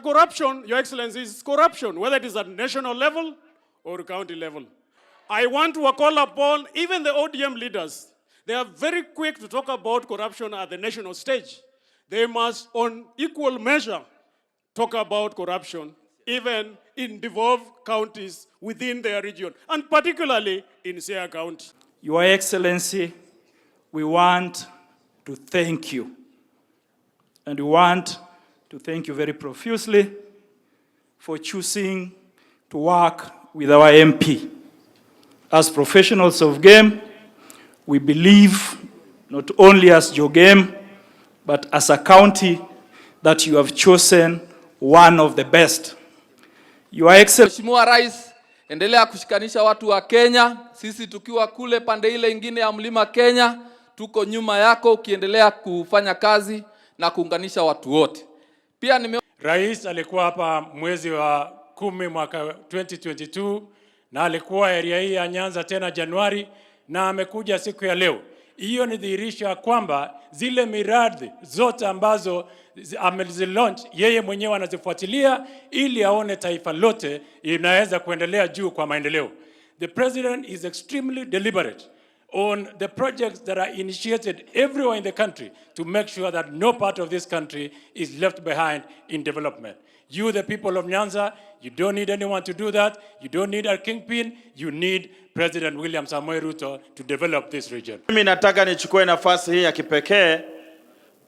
Corruption, Your Excellency, is corruption, whether it is at national level or county level. I want to call upon even the ODM leaders. They are very quick to talk about corruption at the national stage. They must, on equal measure, talk about corruption, even in devolved counties within their region, and particularly in Siaya County. Your Excellency, we want to thank you. And we want to thank you very profusely for choosing to work with our MP. As professionals of game, we believe not only as your game, but as a county that you have chosen one of the best. Your Excellency. Mheshimiwa Rais, endelea kushikanisha watu wa Kenya. Sisi tukiwa kule pande ile ingine ya mlima Kenya, tuko nyuma yako ukiendelea kufanya kazi na kuunganisha watu wote. Pia Rais alikuwa hapa mwezi wa 10 mwaka 2022 na alikuwa area hii ya Nyanza tena Januari na amekuja siku ya leo. Hiyo ni dhihirisho kwamba zile miradi zote ambazo amezilaunch yeye mwenyewe anazifuatilia ili aone taifa lote inaweza kuendelea juu kwa maendeleo. The president is extremely deliberate on the projects that are initiated everywhere in the country to make sure that no part of this country is left behind in development. You, the people of Nyanza, you don't need anyone to do that. You don't need a kingpin. You need President William Samoei Ruto to develop this region. Mimi nataka nichukue nafasi hii ya kipekee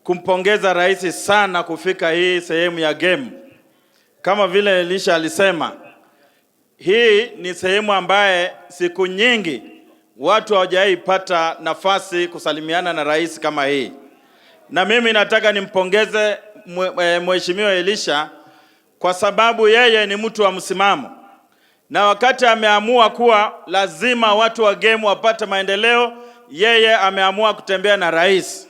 kumpongeza rais sana kufika hii sehemu ya game. Kama vile Elisha alisema, hii ni sehemu ambaye siku nyingi watu hawajaipata nafasi kusalimiana na rais kama hii. Na mimi nataka nimpongeze Mheshimiwa Elisha kwa sababu yeye ni mtu wa msimamo. Na wakati ameamua kuwa lazima watu wa game wapate maendeleo, yeye ameamua kutembea na rais.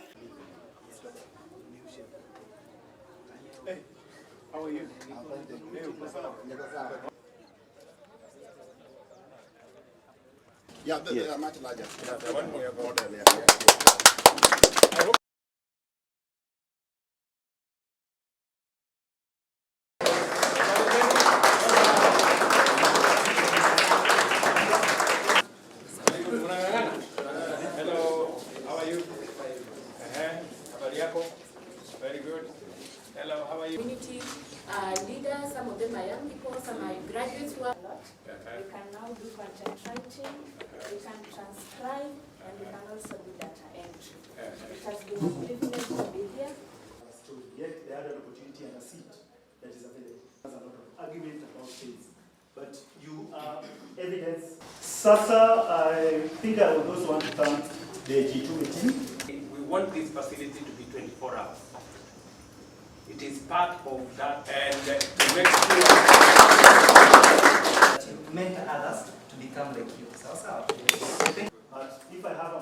Yeah, they are much larger. The one we have ordered there. Hello, how are you? Very good. Hello, how are you? Community leaders, some of them are young people, some are graduates who are a lot. We can now do content writing, we can transcribe, and we can also do data entry. It has been a privilege to be here. To get the other opportunity and a seat that is available. There's a lot of argument about things, but you are evidence. Sasa, I think I would also want to thank the G2 team. We want this facility to be 24 hours. It is part of that, and to make sure that you mentor others to become like you. But if I have a